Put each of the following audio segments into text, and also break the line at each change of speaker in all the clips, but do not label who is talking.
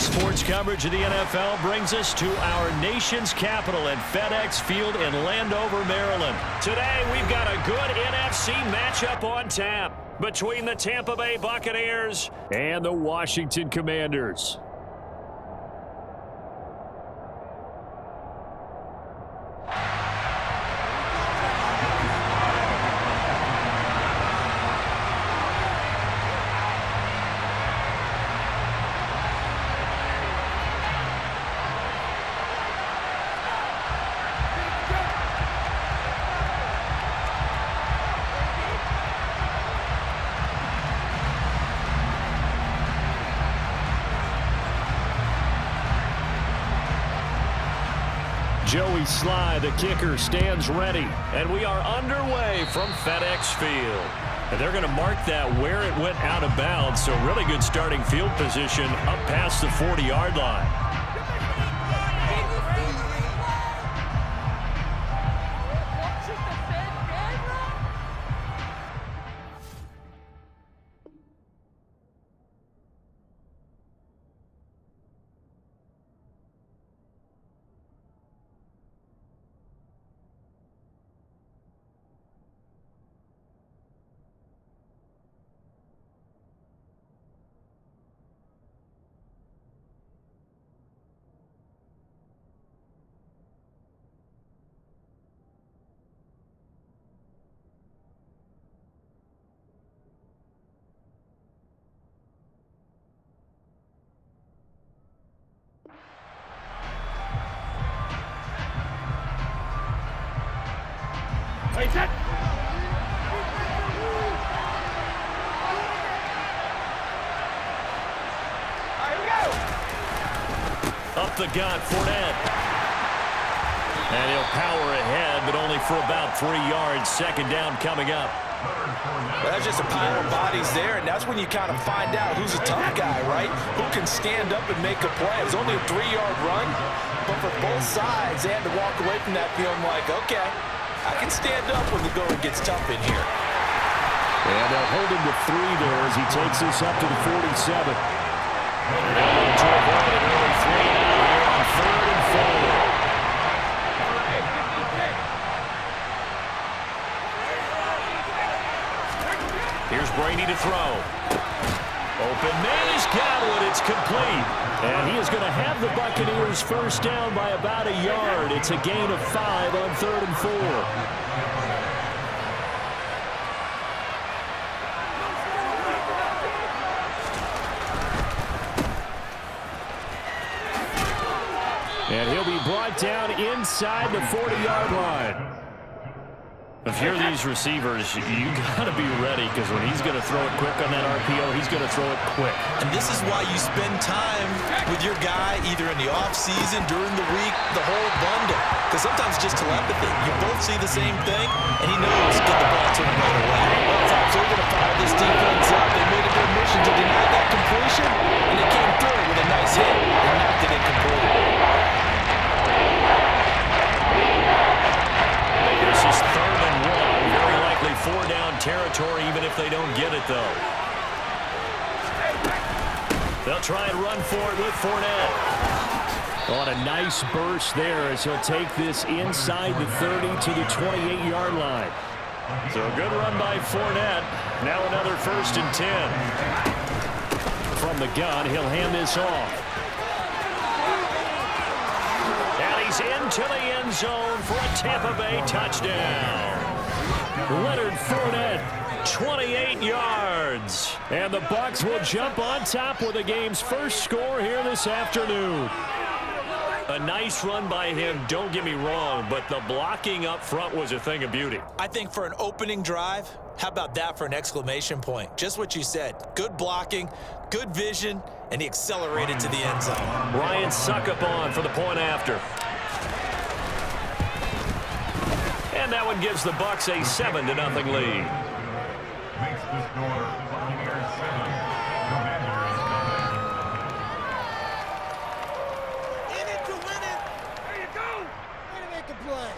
Sports coverage of the NFL brings us to our nation's capital at FedEx Field in Landover, Maryland. Today, we've got a good NFC matchup on tap between the Tampa Bay Buccaneers and the Washington Commanders. Joey Sly, the kicker, stands ready. And we are underway from FedEx Field. And they're going to mark that where it went out of bounds. So really good starting field position up past the 40-yard line. Up the gut, Fournette. And he'll power ahead, but only for about 3 yards. Second down coming up.
Well, that's just a pile of bodies there, and that's when you kind of find out who's a tough guy, right? Who can stand up and make a play. It was only a 3-yard run, but for both sides, they had to walk away from that feeling like, okay, I can stand up when the going gets tough in here.
And they'll hold him to 3 there as he takes this up to the 47. And to avoid an early 3 here on 3rd and 4. Here's Brady to throw. Open man, he's got it. It's complete. And he is going to have the Buccaneers first down by about a yard. It's a gain of 5 on 3rd and 4. And he'll be brought down inside the 40-yard line. If you're these receivers, you got to be ready, because when he's going to throw it quick on that RPO, he's going to throw it quick.
And this is why you spend time with your guy either in the offseason, during the week, the whole bundle. Because sometimes it's just telepathy. You both see the same thing, and he knows to get the ball to him right away.
So they're going to fire this defense up. They made a good mission to deny that completion, and they came through with a nice hit and knocked it incomplete.
This is 3rd and 1. Very likely 4-down territory, even if they don't get it, though. They'll try and run for it with Fournette. On a nice burst there as he'll take this inside the 30 to the 28-yard line. So a good run by Fournette. Now another 1st and 10. From the gun, he'll hand this off. And he's into the end zone for a Tampa Bay touchdown. Leonard Fournette, 28 yards. And the Bucs will jump on top with the game's first score here this afternoon. A nice run by him, don't get me wrong, but the blocking up front was a thing of beauty.
I think for an opening drive, how about that for an exclamation point? Just what you said. Good blocking, good vision, and he accelerated to the end zone.
Ryan Suckup on for the point after. And that one gives the Bucs a 7-0 lead.
Makes the score Buccaneers 7, Commanders 9.
In it to win it. There you go. Way to make a play.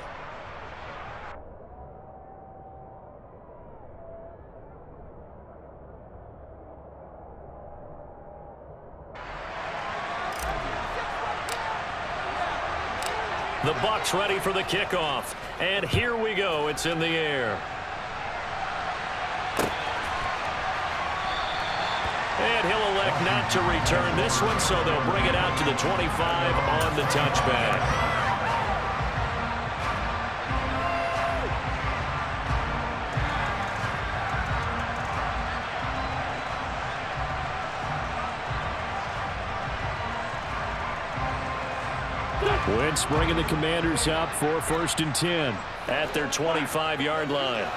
The Bucs ready for the kickoff. And here we go. It's in the air. And he'll elect not to return this one, so they'll bring it out to the 25 on the touchback. Wentz bringing the Commanders up for 1st and 10 at their 25-yard line.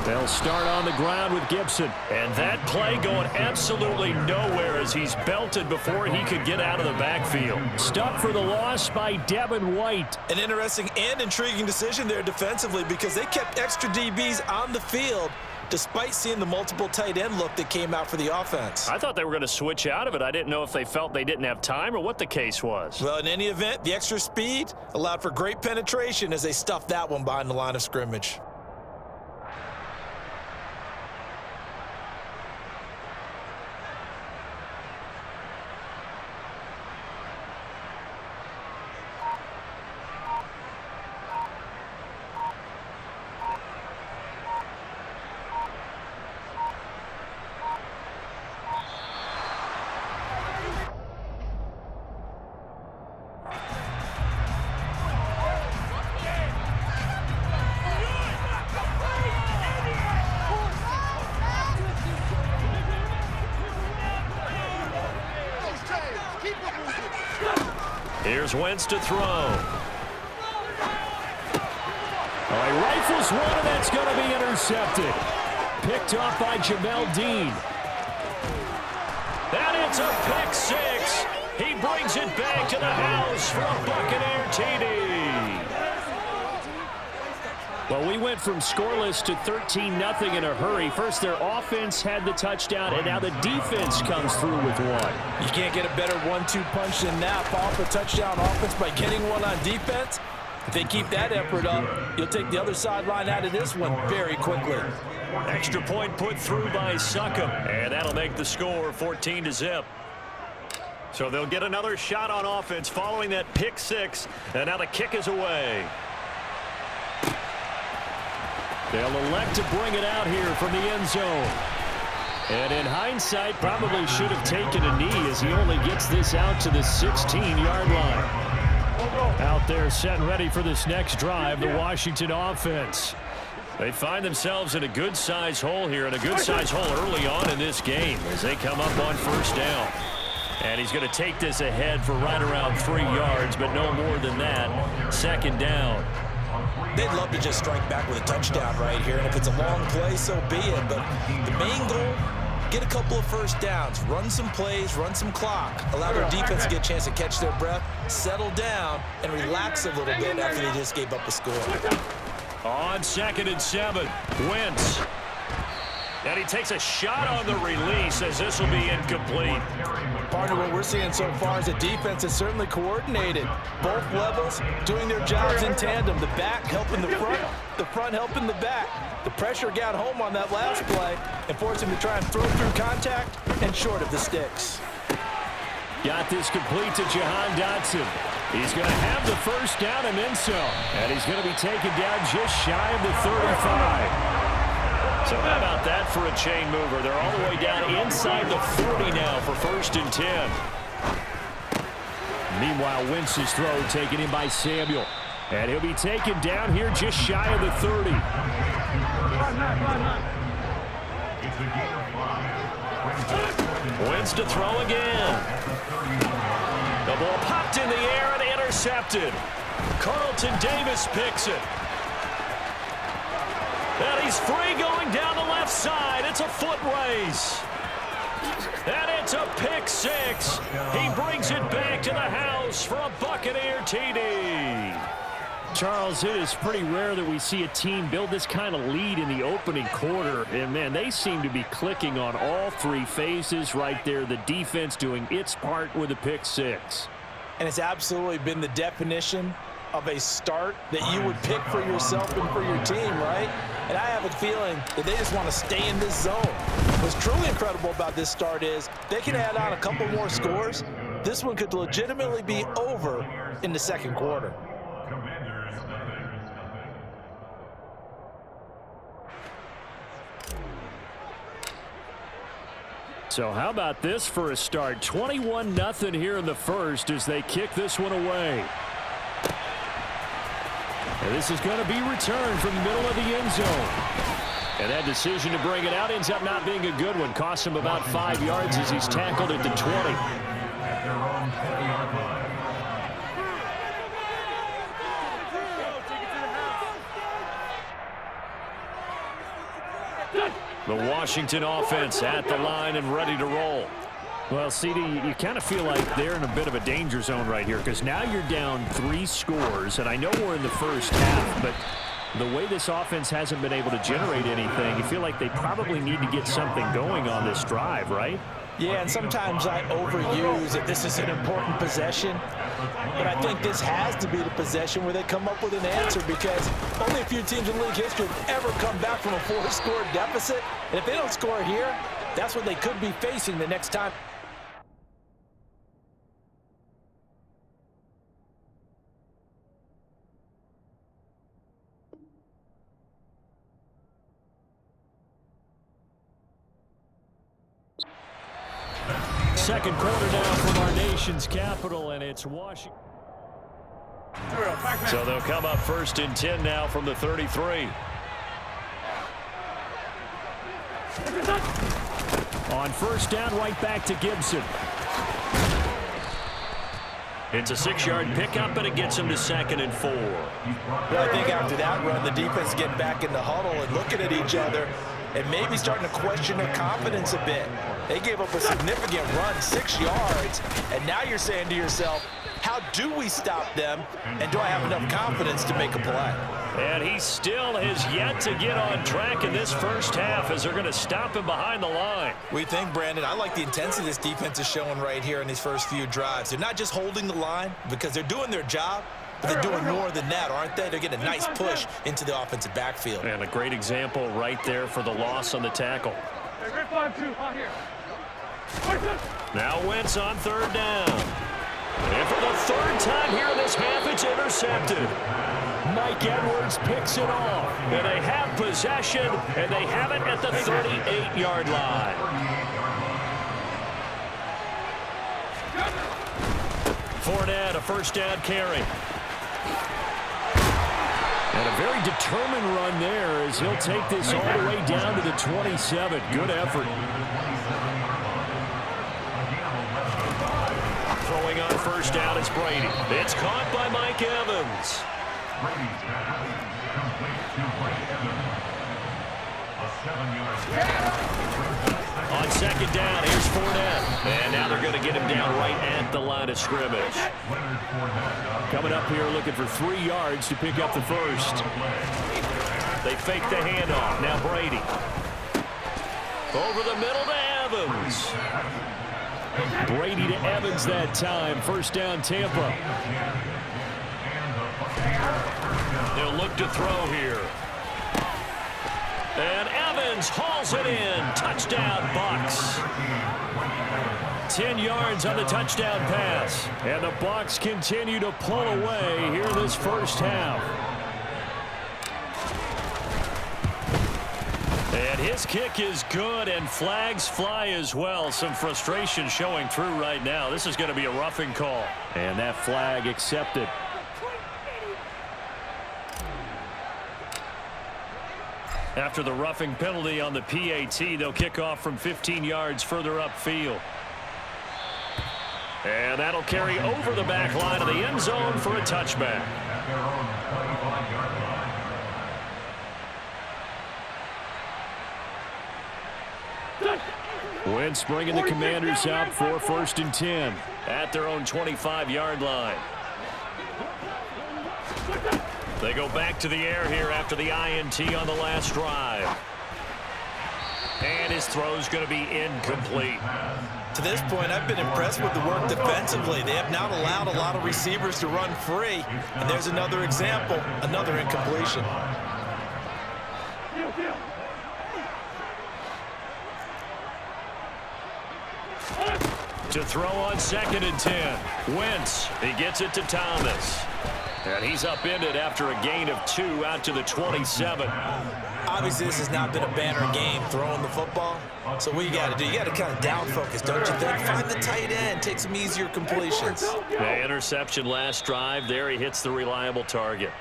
They'll start on the ground with Gibson. And that play going absolutely nowhere as he's belted before he could get out of the backfield. Stuck for the loss by Devin White.
An interesting and intriguing decision there defensively because they kept extra DBs on the field despite seeing the multiple tight end look that came out for the offense.
I thought they were going to switch out of it. I didn't know if they felt they didn't have time or what the case was.
Well, in any event, the extra speed allowed for great penetration as they stuffed that one behind the line of scrimmage.
Here's Wentz to throw. All right, rifles one, and that's going to be intercepted. Picked off by Jamel Dean. And it's a pick six. He brings it back to the house for a Buccaneer TD. Well, we went from scoreless to 13-0 in a hurry. First, their offense had the touchdown, and now the defense comes through with one.
You can't get a better 1-2 punch than that. Off a touchdown offense by getting one on defense. If they keep that effort up, you'll take the other sideline out of this one very quickly.
Extra point put through by Suckup, and that'll make the score 14-0. So they'll get another shot on offense following that pick six, and now the kick is away. They'll elect to bring it out here from the end zone. And in hindsight, probably should have taken a knee as he only gets this out to the 16-yard line. Out there set and ready for this next drive, the Washington offense. They find themselves in a good-sized hole here, and a good-sized hole early on in this game as they come up on 1st down. And he's going to take this ahead for right around 3 yards, but no more than that. 2nd down.
They'd love to just strike back with a touchdown right here, and if it's a long play, so be it. But the main goal, get a couple of 1st downs, run some plays, run some clock, allow their defense to get a chance to catch their breath, settle down, and relax a little bit after they just gave up a score.
On 2nd and 7, Wentz. And he takes a shot on the release as this will be incomplete.
Partner, what we're seeing so far is the defense is certainly coordinated. Both levels doing their jobs in tandem. The back helping the front helping the back. The pressure got home on that last play and forced him to try and throw through contact and short of the sticks.
Got this complete to Jahan Dotson. He's going to have the 1st down and then some. And he's going to be taken down just shy of the 35. So how about that for a chain mover? They're all the way down inside the 40 now for 1st and 10. Meanwhile, Wentz's throw taken in by Samuel. And he'll be taken down here just shy of the 30. Wentz to throw again. The ball popped in the air and intercepted. Carlton Davis picks it. And he's free going down the left side. It's a foot race. And it's a pick six. He brings it back to the house for a Buccaneer TD. Charles, it is pretty rare that we see a team build this kind of lead in the opening quarter. And, man, they seem to be clicking on all three phases right there. The defense doing its part with a pick six.
And it's absolutely been the definition of a start that you would pick for yourself and for your team, right? And I have a feeling that they just want to stay in this zone. What's truly incredible about this start is they can add on a couple more scores. This one could legitimately be over in the second quarter.
So how about this for a start? 21-0 here in the first as they kick this one away. And this is going to be returned from the middle of the end zone. And that decision to bring it out ends up not being a good one. Costs him about 5 yards as he's tackled at the 20. The Washington offense at the line and ready to roll. Well, CD, you kind of feel like they're in a bit of a danger zone right here because now you're down 3 scores, and I know we're in the first half, but the way this offense hasn't been able to generate anything, you feel like they probably need to get something going on this drive, right?
Yeah, and sometimes I overuse that this is an important possession, but I think this has to be the possession where they come up with an answer because only a few teams in league history have ever come back from a 4-score deficit, and if they don't score here, that's what they could be facing the next time.
Second quarter now from our nation's capital, and it's Washington. So they'll come up first and 10 now from the 33. On first down, right back to Gibson. It's a 6-yard pickup, and it gets him to 2nd and 4.
Well, I think after that run, the defense getting back in the huddle and looking at each other and maybe starting to question their confidence a bit. They gave up a significant run, 6 yards, and now you're saying to yourself, how do we stop them, and do I have enough confidence to make a play?
And he still has yet to get on track in this first half as they're going to stop him behind the line.
We think, Brandon, I like the intensity this defense is showing right here in these first few drives. They're not just holding the line because they're doing their job, but they're doing more than that, aren't they? They're getting a nice push into the offensive backfield.
And a great example right there for the loss on the tackle. Now Wentz on third down. And for the third time here in this half, it's intercepted. Mike Edwards picks it off. And they have possession, and they have it at the 38-yard line. Fournette, a first down carry. And a very determined run there as he'll take this all the way down to the 27. Good effort. Throwing on first down is Brady. It's caught by Mike Evans. On second down, here's Fournette. And now they're going to get him down right at the line of scrimmage. Coming up here looking for 3 yards to pick up the first. They fake the handoff. Now Brady. Over the middle to Evans. Brady to Evans that time. First down, Tampa. They'll look to throw here. And Evans hauls it in. Touchdown, Bucs. 10 yards on the touchdown pass. And the Bucs continue to pull away here this first half. And his kick is good, and flags fly as well. Some frustration showing through right now. This is going to be a roughing call. And that flag accepted. After the roughing penalty on the PAT, they'll kick off from 15 yards further upfield. And that'll carry over the back line of the end zone for a touchback. Wentz bringing the Commanders out for 1st and 10 at their own 25-yard line. They go back to the air here after the INT on the last drive. And his throw's going to be incomplete.
To this point, I've been impressed with the work defensively. They have not allowed a lot of receivers to run free. And there's another example, another incompletion.
To throw on 2nd and 10. Wentz, he gets it to Thomas. And he's upended after a gain of 2 out to the 27.
Obviously, this has not been a banner game throwing the football. So what you got to do, you got to kind of down focus, don't you think? Find the tight end, take some easier completions.
The interception last drive. There he hits the reliable target.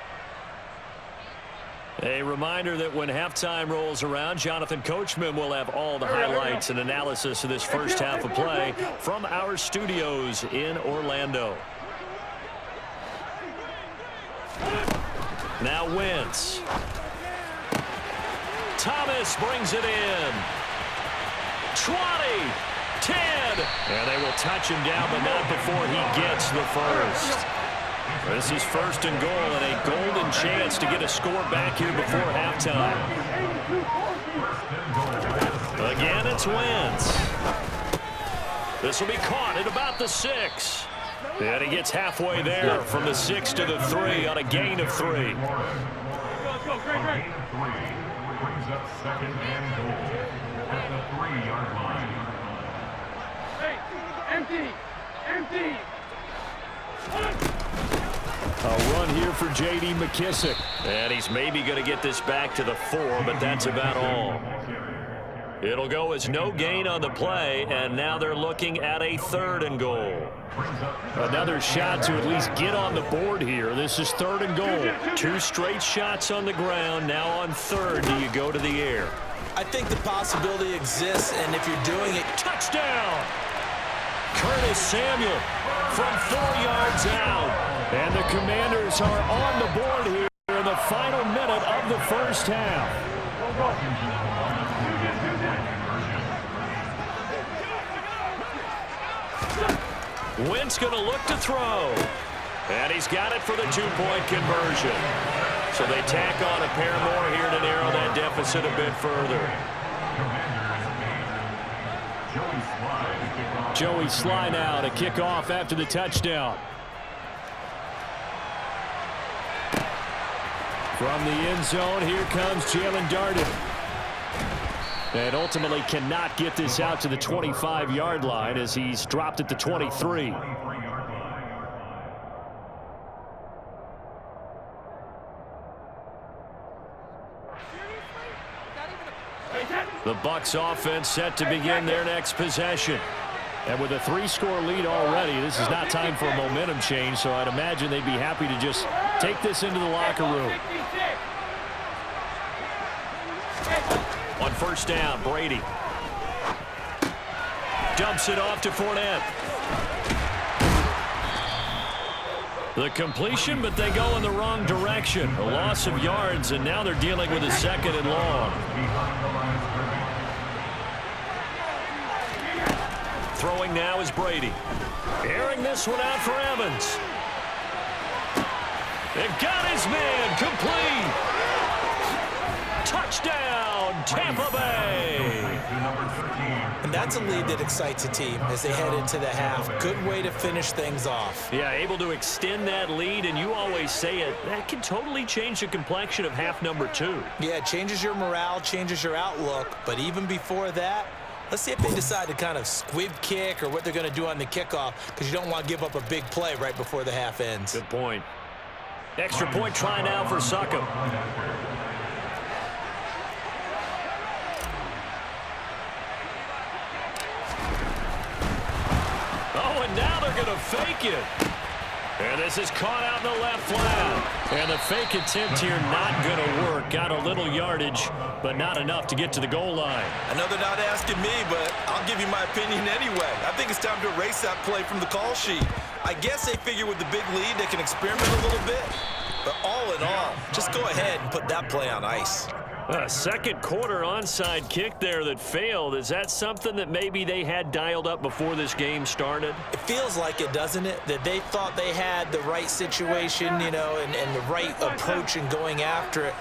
A reminder that when halftime rolls around, Jonathan Coachman will have all the highlights and analysis of this first half of play from our studios in Orlando. Now Wentz. Thomas brings it in. 20, 10. And they will touch him down, but not before he gets the first. This is 1st and goal and a golden chance to get a score back here before halftime. Again, it's Wentz. This will be caught at about the 6. And he gets halfway there from the 6 to the 3 on a gain of 3.
Brings up 2nd and goal at the 3-yard line.
Hey, empty.
A run here for J.D. McKissick. And he's maybe going to get this back to the 4, but that's about all. It'll go as no gain on the play, and now they're looking at a 3rd and goal. Another shot to at least get on the board here. This is 3rd and goal. 2 straight shots on the ground. Now on 3rd, do you go to the air?
I think the possibility exists, and if you're doing it...
Touchdown! Curtis Samuel from 4 yards out. And the Commanders are on the board here in the final minute of the first half. Wentz going to look to throw. And he's got it for the 2-point conversion. So they tack on a pair more here to narrow that deficit a bit further. Joey Sly now to kick off after the touchdown. From the end zone, here comes Jalen Darden. And ultimately cannot get this out to the 25-yard line as he's dropped at the 23. The Bucs offense set to begin their next possession. And with a 3-score lead already, this is not time for a momentum change, so I'd imagine they'd be happy to just take this into the locker room. On 1st down, Brady dumps it off to Fournette. The completion, but they go in the wrong direction. A loss of yards, and now they're dealing with a 2nd and long. Throwing now is Brady. Airing this one out for Evans. They've got his man complete. Touchdown, Tampa Bay.
And that's a lead that excites a team as they head into the half. Good way to finish things off.
Yeah, able to extend that lead, and you always say it, that can totally change the complexion of half number 2.
Yeah, it changes your morale, changes your outlook. But even before that, let's see if they decide to kind of squib kick or what they're going to do on the kickoff, because you don't want to give up a big play right before the half ends.
Good point. Extra point try now for Suckham. fake it. And this is caught out in the left flat. And the fake attempt here not going to work. Got a little yardage, but not enough to get to the goal line.
I know they're not asking me, but I'll give you my opinion anyway. I think it's time to erase that play from the call sheet. I guess they figure with the big lead they can experiment a little bit. But all in all, just go ahead and put that play on ice.
A second quarter onside kick there that failed. Is that something that maybe they had dialed up before this game started?
It feels like it, doesn't it? That they thought they had the right situation, you know, and the right approach in going after it.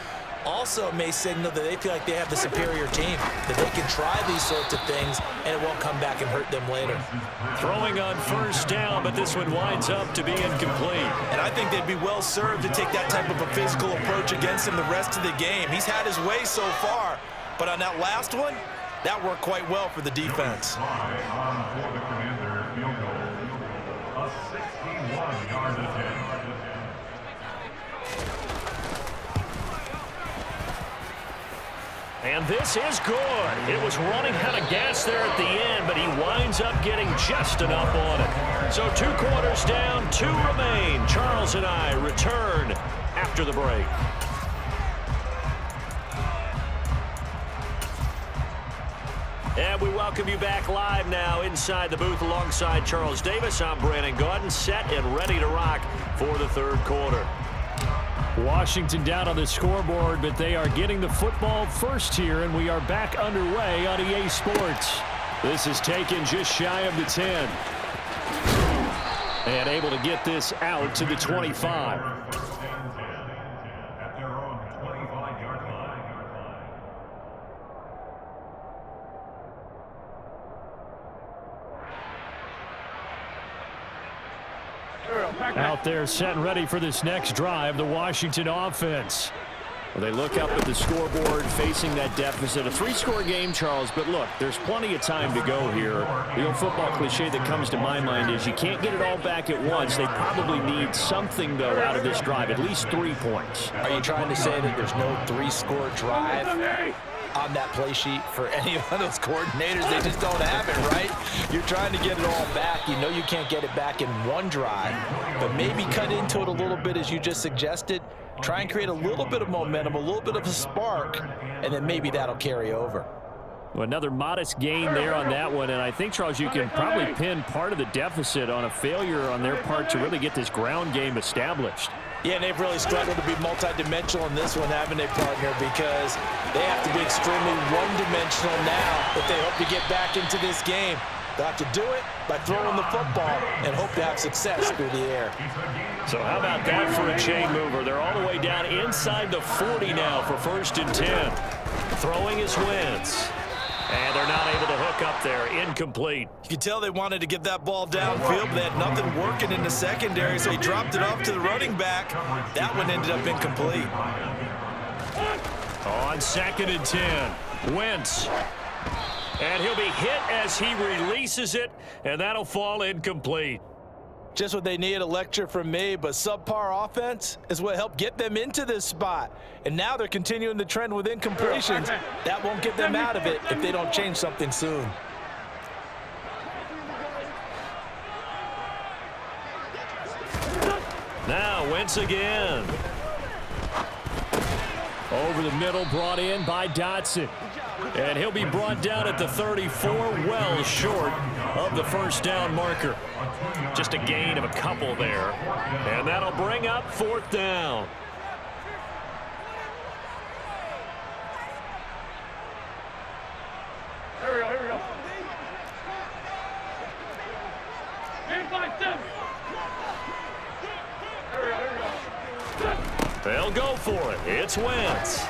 Also, it may signal that they feel like they have the superior team, that they can try these sorts of things, and it won't come back and hurt them later.
Throwing on first down, but this one winds up to be incomplete.
And I think they'd be well served to take that type of a physical approach against him the rest of the game. He's had his way so far, but on that last one, that worked quite well for the defense.
For the Commanders, field goal. A 61-yard attempt.
And this is good. It was running out of gas there at the end, but he winds up getting just enough on it. So 2 quarters down, 2 remain. Charles and I return after the break. And we welcome you back live now inside the booth alongside Charles Davis. I'm Brandon Gaudin, set and ready to rock for the third quarter. Washington down on the scoreboard, but they are getting the football first here, and we are back underway on EA Sports. This is taken just shy of the 10. And able to get this out to the 25.
At their own 25-yard line.
Out there set and ready for this next drive, the Washington offense. Well, they look up at the scoreboard facing that deficit. A 3-score game, Charles, but look, there's plenty of time to go here. The old football cliche that comes to my mind is you can't get it all back at once. They probably need something, though, out of this drive, at least 3 points.
Are you trying to say that there's no 3-score drive on that play sheet for any of those coordinators? They just don't have it, right? You're trying to get it all back. You know you can't get it back in one drive, but maybe cut into it a little bit as you just suggested. Try and create a little bit of momentum, a little bit of a spark, and then maybe that'll carry over.
Well, another modest gain there on that one, and I think, Charles, you can probably pin part of the deficit on a failure on their part to really get this ground game established.
Yeah, and they've really struggled to be multidimensional in this one, haven't they, partner? Because they have to be extremely one-dimensional now if they hope to get back into this game. They'll have to do it by throwing the football and hope to have success through the air.
So how about that for a chain mover? They're all the way down inside the 40 now for 1st and 10. Throwing is Wentz. And they're not able to hook up there. Incomplete.
You can tell they wanted to get that ball downfield, but they had nothing working in the secondary, so he dropped it off to the running back. That one ended up incomplete.
On 2nd and 10, Wentz. And he'll be hit as he releases it, and that'll fall incomplete.
Just what they need, a lecture from me, but subpar offense is what helped get them into this spot. And now they're continuing the trend with incompletions. That won't get them out of it if they don't change something soon.
Now Wentz again. Over the middle, brought in by Dotson. And he'll be brought down at the 34, well short of the 1st down marker. Just a gain of a couple there. And that'll bring up 4th down.
Here we go. Game 5-7.
They'll go for it. It's Wentz.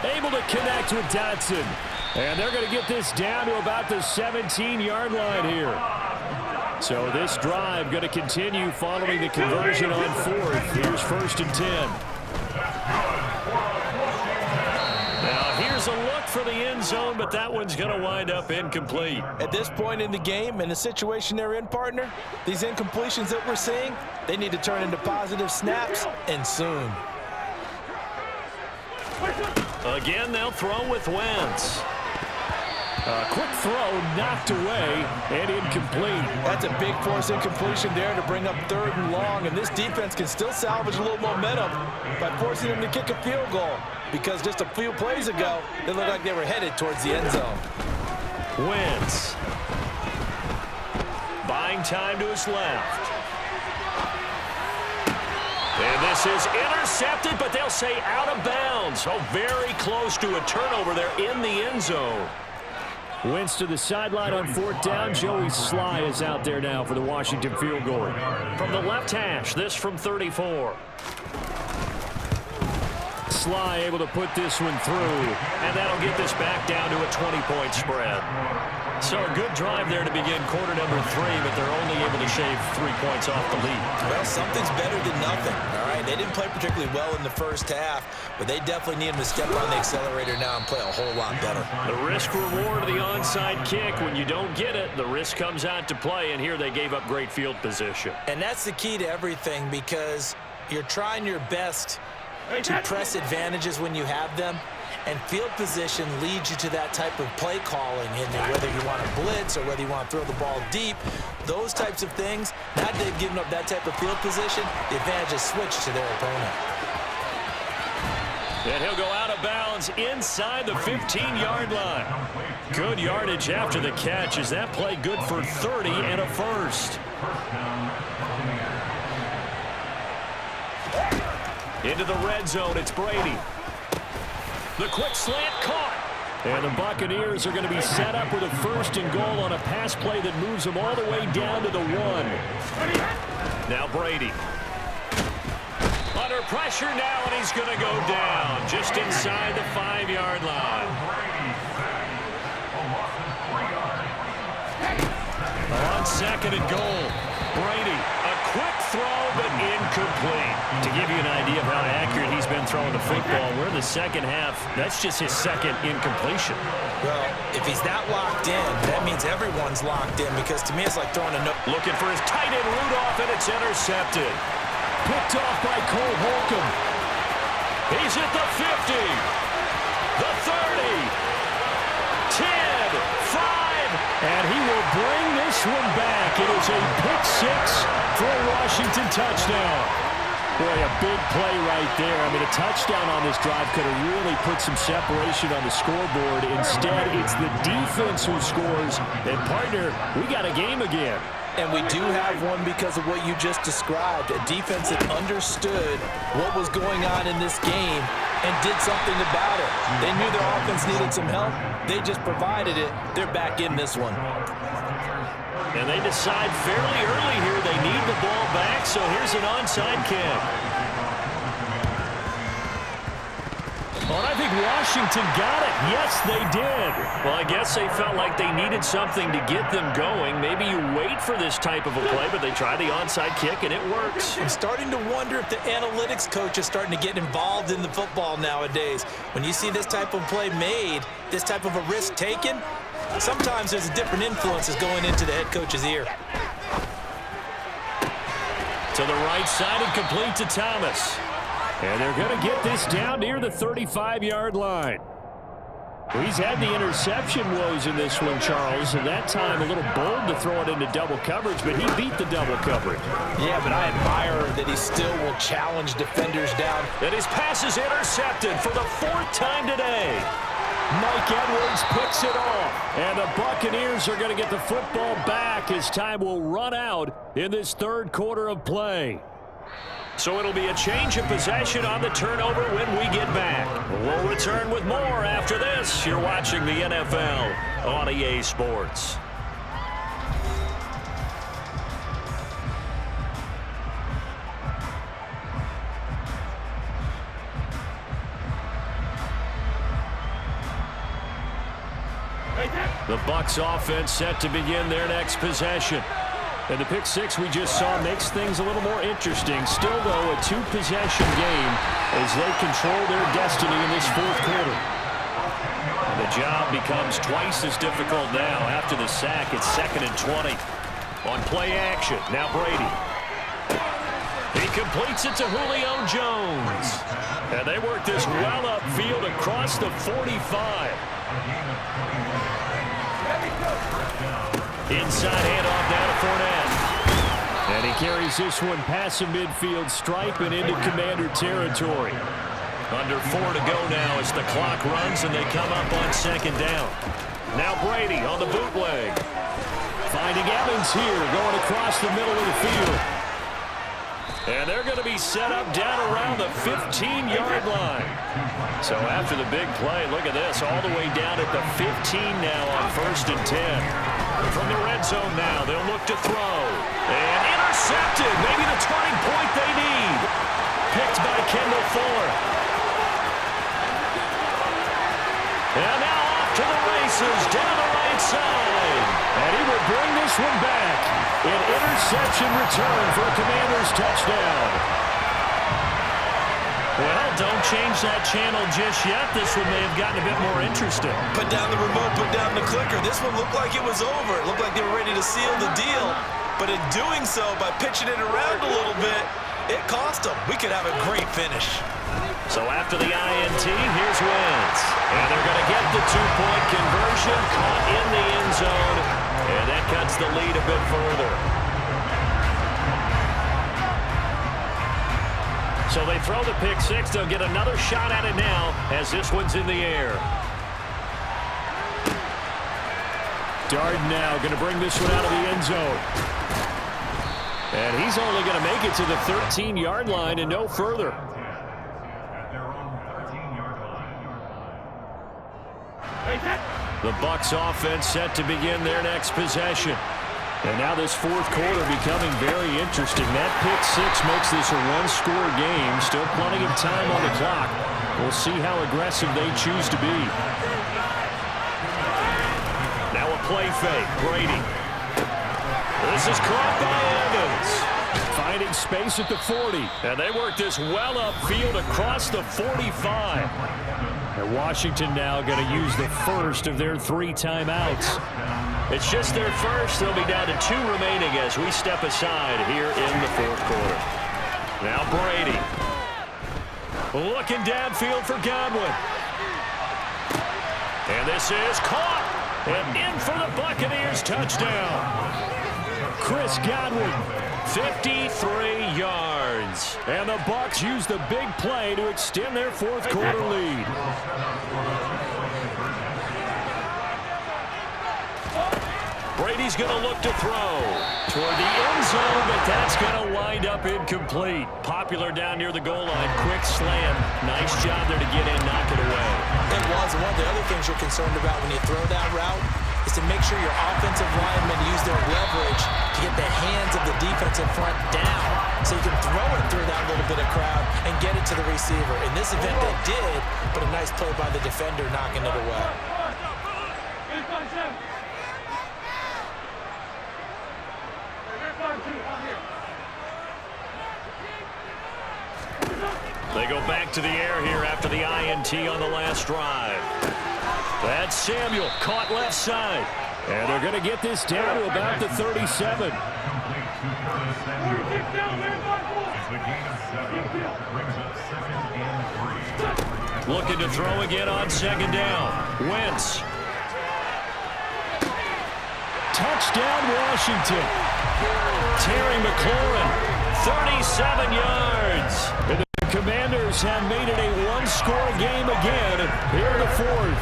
Able to connect with Dotson. And they're going to get this down to about the 17-yard line here. So this drive going to continue following the conversion on 4th. Here's 1st and 10. Now here's a look for the end zone, but that one's going to wind up incomplete.
At this point in the game, in the situation they're in, partner, these incompletions that we're seeing, they need to turn into positive snaps, and soon.
Again, they'll throw with Wentz. Quick throw knocked away and incomplete.
That's a big force incompletion there to bring up 3rd and long, and this defense can still salvage a little momentum by forcing them to kick a field goal, because just a few plays ago, they looked like they were headed towards the end zone.
Wentz. Buying time to his left. And this is intercepted, but they'll say out of bounds. Oh, very close to a turnover there in the end zone. Wentz to the sideline on 4th down. Joey Sly is out there now for the Washington field goal. From the left hash, this from 34. Sly able to put this one through, and that'll get this back down to a 20-point spread. So a good drive there to begin quarter number 3, but they're only able to shave 3 points off the lead.
Well, something's better than nothing, all right? They didn't play particularly well in the first half, but they definitely need them to step on the accelerator now and play a whole lot better.
The risk-reward of the onside kick. When you don't get it, the risk comes out to play, and here they gave up great field position.
And that's the key to everything, because you're trying your best to press advantages when you have them, and field position leads you to that type of play calling, and whether you want to blitz or whether you want to throw the ball deep, those types of things. Now that they've given up that type of field position, the advantage is switched to their opponent.
And he'll go out of bounds inside the 15-yard line. Good yardage after the catch. Is that play good for 30 and a first? Into the red zone, it's Brady. The quick slant caught. And the Buccaneers are going to be set up with a 1st and goal on a pass play that moves them all the way down to the 1. Now Brady. Under pressure now, and he's going to go down just inside the 5-yard line. On 2nd and goal, Brady, a quick throw, but incomplete. To give you an idea of how accurate he's been throwing the football, we're in the second half. That's just his 2nd incompletion.
Well, if he's that locked in, that means everyone's locked in, because to me it's like throwing a no.
Looking for his tight end Rudolph, and it's intercepted. Picked off by Cole Holcomb. He's at the 50, the 30, 10, 5, and he will bring this one back. It is a pick 6 for a Washington touchdown. Boy, a big play right there. I mean, a touchdown on this drive could have really put some separation on the scoreboard. Instead, it's the defense who scores. And, partner, we got a game again.
And we do have one because of what you just described, a defense that understood what was going on in this game and did something about it. They knew their offense needed some help. They just provided it. They're back in this one.
And they decide fairly early here they need the ball back, so here's an onside kick. Well, I think Washington got it. Yes, they did. Well, I guess they felt like they needed something to get them going. Maybe you wait for this type of a play, but they try the onside kick, and it works.
I'm starting to wonder if the analytics coach is starting to get involved in the football nowadays. When you see this type of play made, this type of a risk taken, sometimes there's a different influences going into the head coach's ear.
To the right side and complete to Thomas. And they're going to get this down near the 35-yard line. He's had the interception woes in this one, Charles, and that time a little bold to throw it into double coverage, but he beat the double coverage.
Yeah, but I admire that he still will challenge defenders down.
And his pass is intercepted for the 4th time today. Mike Edwards picks it off, and the Buccaneers are going to get the football back as time will run out in this 3rd quarter of play. So it'll be a change of possession on the turnover when we get back. We'll return with more after this. You're watching the NFL on EA Sports. The Bucs offense set to begin their next possession. And the pick 6 we just saw makes things a little more interesting. Still, though, a 2-possession game as they control their destiny in this 4th quarter. And the job becomes twice as difficult now. After the sack, it's 2nd and 20. On play action, now Brady. He completes it to Julio Jones. And they work this well upfield across the 45. Inside handoff down to Fournette. And he carries this one past the midfield stripe and into Commander territory. Under 4 to go now as the clock runs and they come up on second down. Now Brady on the bootleg. Finding Evans here, going across the middle of the field. And they're going to be set up down around the 15-yard line. So after the big play, look at this, all the way down at the 15 now on 1st and 10. From the red zone now, they'll look to throw. And intercepted, maybe the turning point they need. Picked by Kendall Fuller. And now off to the races, down the right side. And he will bring this one back. An interception return for a Commanders touchdown. Well, don't change that channel just yet. This one may have gotten a bit more interesting.
Put down the remote, put down the clicker. This one looked like it was over. It looked like they were ready to seal the deal. But in doing so, by pitching it around a little bit, it cost them. We could have a great finish.
So after the INT, here's Wentz. And they're going to get the 2-point conversion, caught in the end zone. And that cuts the lead a bit further. So they throw the pick six. They'll get another shot at it now as this one's in the air. Darden now going to bring this one out of the end zone. And he's only going to make it to the 13-yard line and no further. The Bucs offense set to begin their next possession. And now this fourth quarter becoming very interesting. That pick six makes this a one-score game. Still plenty of time on the clock. We'll see how aggressive they choose to be. Now a play fake. Brady. This is caught by Evans. Finding space at the 40. And they work this well upfield across the 45. And Washington now going to use the first of their 3 timeouts. It's just their first. They'll be down to 2 remaining as we step aside here in the fourth quarter. Now Brady. Looking downfield for Godwin. And this is caught. And in for the Buccaneers touchdown. Chris Godwin, 53 yards. And the Bucs use the big play to extend their fourth quarter lead. Brady's going to look to throw toward the end zone, but that's going to wind up incomplete. Popular down near the goal line. Quick slam. Nice job there to get in, knock it away.
It was. One of the other things you're concerned about when you throw that route is to make sure your offensive linemen use their leverage to get the hands of the defense in front down so you can throw it through that little bit of crowd and get it to the receiver. In this event, they did, but a nice play by the defender knocking it away.
They go back to the air here after the INT on the last drive. That's Samuel, caught left side. And they're going to get this down to about the 37. Looking to throw again on second down. Wentz. Touchdown, Washington. Terry McLaurin, 37 yards. And the Commanders have made it a one-score game again here in the fourth.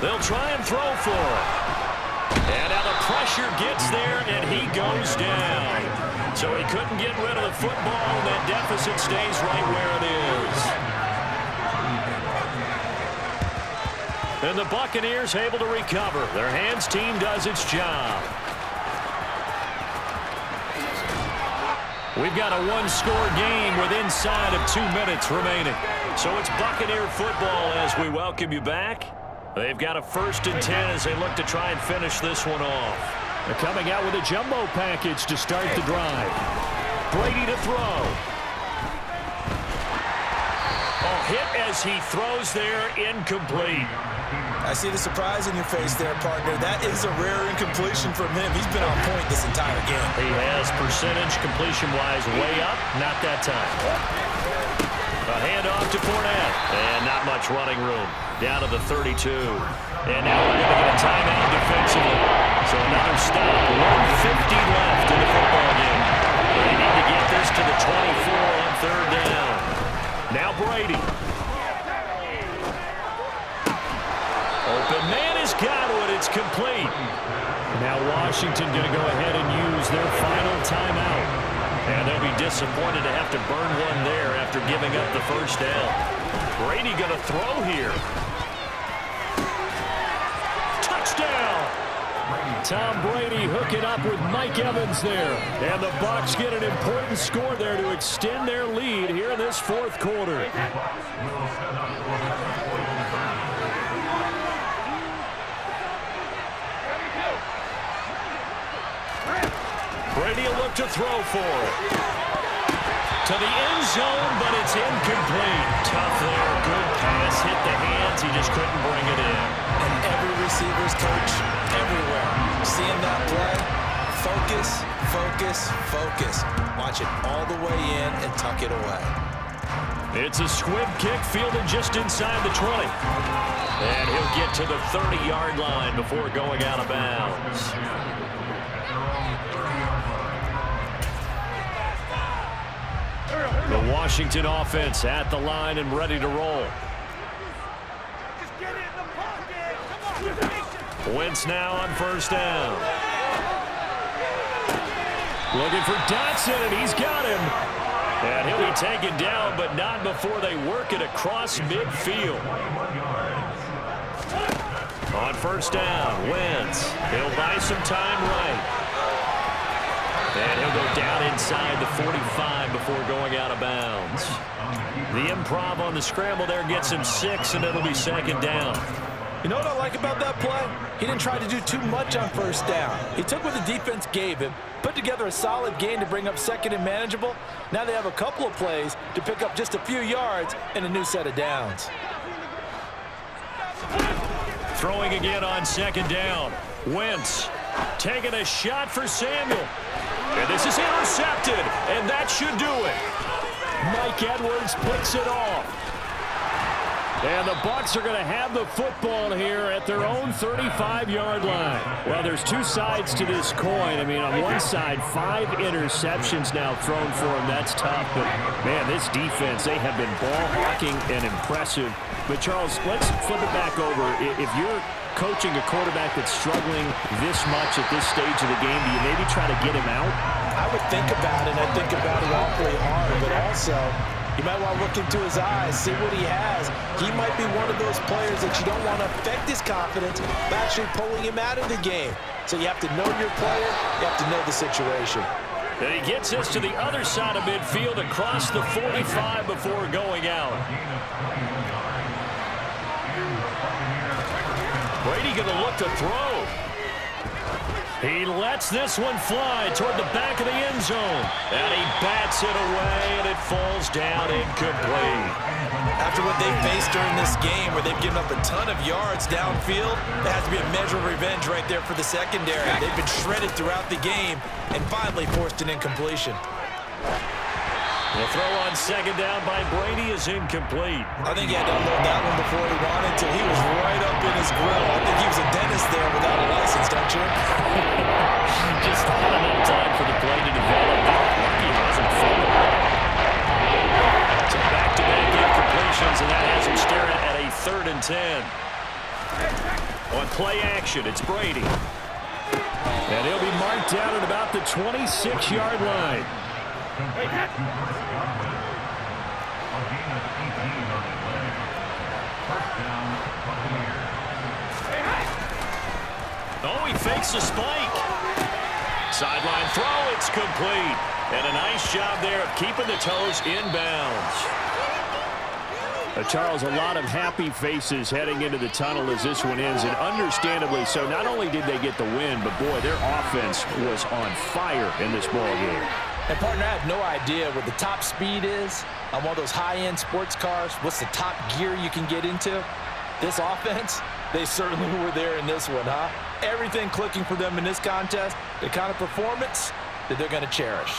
They'll try and throw for it. And now the pressure gets there, and he goes down. So he couldn't get rid of the football. That deficit stays right where it is. And the Buccaneers able to recover. Their hands team does its job. We've got a one-score game with inside of 2 minutes remaining. So it's Buccaneer football as we welcome you back. They've got a 1st and 10 as they look to try and finish this one off. They're coming out with a jumbo package to start the drive. Brady to throw. Oh, hit as he throws there, incomplete.
I see the surprise in your face there, partner. That is a rare incompletion from him. He's been on point this entire game.
He has percentage completion-wise way up, not that time. A handoff to Fournette, and not much running room. Down to the 32. And now we're going to get a timeout defensively. So another stop, 1:50 left in the football game. They need to get this to the 24 on third down. Now Brady. Open man has got it. It's complete. Now Washington going to go ahead and use their final timeout. And they'll be disappointed to have to burn one there after giving up the first down. Brady going to throw here. Touchdown! Tom Brady hooking up with Mike Evans there. And the Bucs get an important score there to extend their lead here in this fourth quarter. Brady will look to throw for it. To the end zone, but it's incomplete. Tough there. Good pass. Hit the hands. He just couldn't bring it in.
And every receiver's coach everywhere. Seeing that play, focus, focus, focus. Watch it all the way in and tuck it away.
It's a squib kick fielded just inside the 20. And he'll get to the 30-yard line before going out of bounds. The Washington offense at the line and ready to roll.
Just get it in the pocket. Come on.
Wentz now on first down. Looking for Dotson, and he's got him. And he'll be taken down, but not before they work it across midfield. On first down, Wentz. He'll buy some time right. And he'll go down inside the 45 before going out of bounds. The improv on the scramble there gets him 6, and it'll be second down.
You know what I like about that play? He didn't try to do too much on first down. He took what the defense gave him, put together a solid gain to bring up second and manageable. Now they have a couple of plays to pick up just a few yards and a new set of downs.
Throwing again on second down. Wentz taking a shot for Samuel. And this is intercepted, and that should do it. Mike Edwards picks it off. And the Bucs are going to have the football here at their own 35-yard line. Well, there's two sides to this coin. I mean, on one side, 5 interceptions now thrown for him. That's tough. But, man, this defense, they have been ball hawking and impressive. But, Charles, let's flip it back over. If you're coaching a quarterback that's struggling this much at this stage of the game, do you maybe try to get him out?
I would think about it. I think about it awfully hard, but also you might want to look into his eyes, see what he has. He might be one of those players that you don't want to affect his confidence by actually pulling him out of the game. So you have to know your player. You have to know the situation.
And he gets us to the other side of midfield across the 45 before going out. Brady going to look to throw. He lets this one fly toward the back of the end zone. And he bats it away, and it falls down incomplete.
After what they've faced during this game, where they've given up a ton of yards downfield, there has to be a measure of revenge right there for the secondary. They've been shredded throughout the game and finally forced an incompletion.
The throw on second down by Brady is incomplete.
I think he had to unload that one before he wanted to. He was right up in his grill. I think he was a dentist there without a license, don't you?
Just not enough time for the play to develop. Lucky it wasn't fumbled. So back-to-back incompletions, and that has him staring at a 3rd and 10. On play action, it's Brady. And he'll be marked down at about the 26-yard line. Oh, he fakes a spike. Sideline throw, it's complete. And a nice job there of keeping the toes inbounds. Charles, a lot of happy faces heading into the tunnel as this one ends, and understandably so. Not only did they get the win, but boy, their offense was on fire in this ball game.
And partner, I have no idea what the top speed is on one of those high-end sports cars. What's the top gear you can get into? This offense, they certainly were there in this one, huh? Everything clicking for them in this contest, the kind of performance that they're going to cherish.